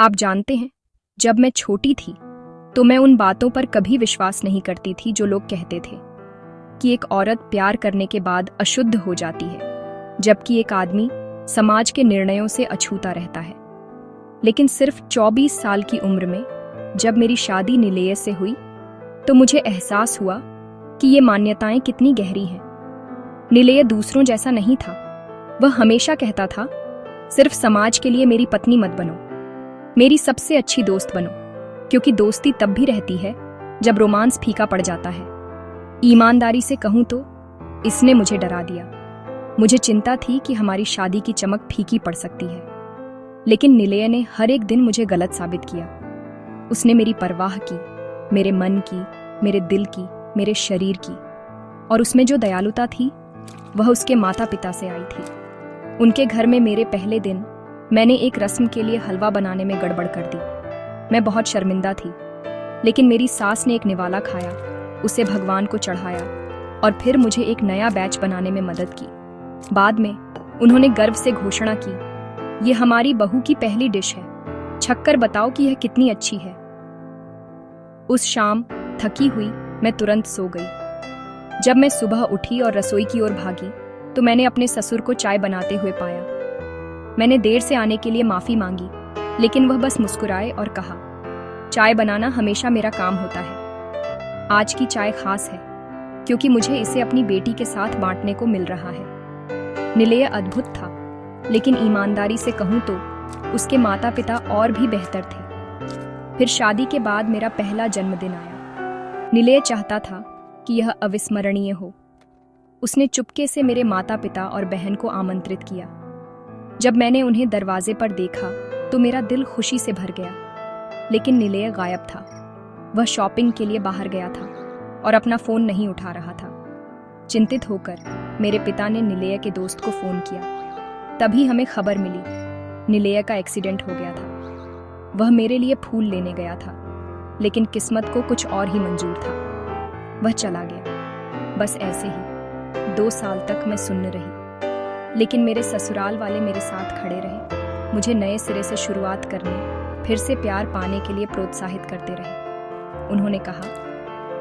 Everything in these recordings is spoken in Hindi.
आप जानते हैं, जब मैं छोटी थी तो मैं उन बातों पर कभी विश्वास नहीं करती थी जो लोग कहते थे कि एक औरत प्यार करने के बाद अशुद्ध हो जाती है, जबकि एक आदमी समाज के निर्णयों से अछूता रहता है। लेकिन सिर्फ 24 साल की उम्र में जब मेरी शादी निलेय से हुई तो मुझे एहसास हुआ कि ये मान्यताएं कितनी गहरी हैं। निलेय दूसरों जैसा नहीं था। वह हमेशा कहता था, सिर्फ समाज के लिए मेरी पत्नी मत बनो, मेरी सबसे अच्छी दोस्त बनो, क्योंकि दोस्ती तब भी रहती है जब रोमांस फीका पड़ जाता है। ईमानदारी से कहूं तो इसने मुझे डरा दिया। मुझे चिंता थी कि हमारी शादी की चमक फीकी पड़ सकती है, लेकिन निलेय ने हर एक दिन मुझे गलत साबित किया। उसने मेरी परवाह की, मेरे मन की, मेरे दिल की, मेरे शरीर की, और उसमें जो दयालुता थी वह उसके माता पिता से आई थी। उनके घर में मेरे पहले दिन मैंने एक रस्म के लिए हलवा बनाने में गड़बड़ कर दी। मैं बहुत शर्मिंदा थी, लेकिन मेरी सास ने एक निवाला खाया, उसे भगवान को चढ़ाया और फिर मुझे एक नया बैच बनाने में मदद की। बाद में उन्होंने गर्व से घोषणा की, ये हमारी बहू की पहली डिश है, छक्कर बताओ कि यह कितनी अच्छी है। उस शाम थकी हुई मैं तुरंत सो गई। जब मैं सुबह उठी और रसोई की ओर भागी तो मैंने अपने ससुर को चाय बनाते हुए पाया। मैंने देर से आने के लिए माफी मांगी, लेकिन वह बस मुस्कुराए और कहा, चाय बनाना हमेशा मेरा काम होता है। आज की चाय खास है क्योंकि मुझे इसे अपनी बेटी के साथ बांटने को मिल रहा है। निलेय अद्भुत था, लेकिन ईमानदारी से कहूं तो उसके माता पिता और भी बेहतर थे। फिर शादी के बाद मेरा पहला जन्मदिन आया। निलेय चाहता था कि यह अविस्मरणीय हो। उसने चुपके से मेरे माता पिता और बहन को आमंत्रित किया। जब मैंने उन्हें दरवाजे पर देखा तो मेरा दिल खुशी से भर गया, लेकिन निलेय गायब था। वह शॉपिंग के लिए बाहर गया था और अपना फोन नहीं उठा रहा था। चिंतित होकर मेरे पिता ने निलेय के दोस्त को फोन किया। तभी हमें खबर मिली, निलेय का एक्सीडेंट हो गया था। वह मेरे लिए फूल लेने गया था, लेकिन किस्मत को कुछ और ही मंजूर था। वह चला गया। बस ऐसे ही 2 साल तक मैं सुन्न रही, लेकिन मेरे ससुराल वाले मेरे साथ खड़े रहे, मुझे नए सिरे से शुरुआत करने, फिर से प्यार पाने के लिए प्रोत्साहित करते रहे। उन्होंने कहा,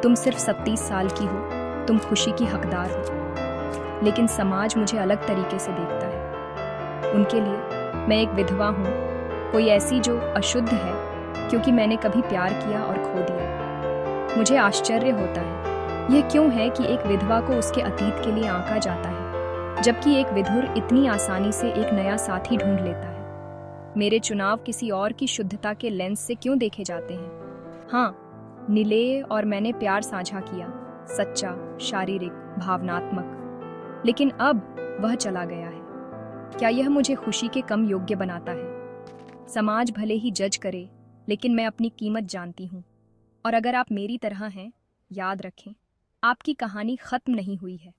तुम सिर्फ 37 साल की हो, तुम खुशी की हकदार हो। लेकिन समाज मुझे अलग तरीके से देखता है। उनके लिए मैं एक विधवा हूँ, कोई ऐसी जो अशुद्ध है क्योंकि मैंने कभी प्यार किया और खो दिया। मुझे आश्चर्य होता है, यह क्यों है कि एक विधवा को उसके अतीत के लिए आंका जाता है, जबकि एक विधुर इतनी आसानी से एक नया साथी ढूंढ लेता है। मेरे चुनाव किसी और की शुद्धता के लेंस से क्यों देखे जाते हैं? हाँ, निलेय और मैंने प्यार साझा किया, सच्चा, शारीरिक, भावनात्मक, लेकिन अब वह चला गया है। क्या यह मुझे खुशी के कम योग्य बनाता है? समाज भले ही जज करे, लेकिन मैं अपनी कीमत जानती हूँ। और अगर आप मेरी तरह हैं, याद रखें, आपकी कहानी खत्म नहीं हुई है।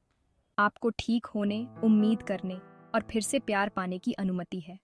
आपको ठीक होने, उम्मीद करने और फिर से प्यार पाने की अनुमति है।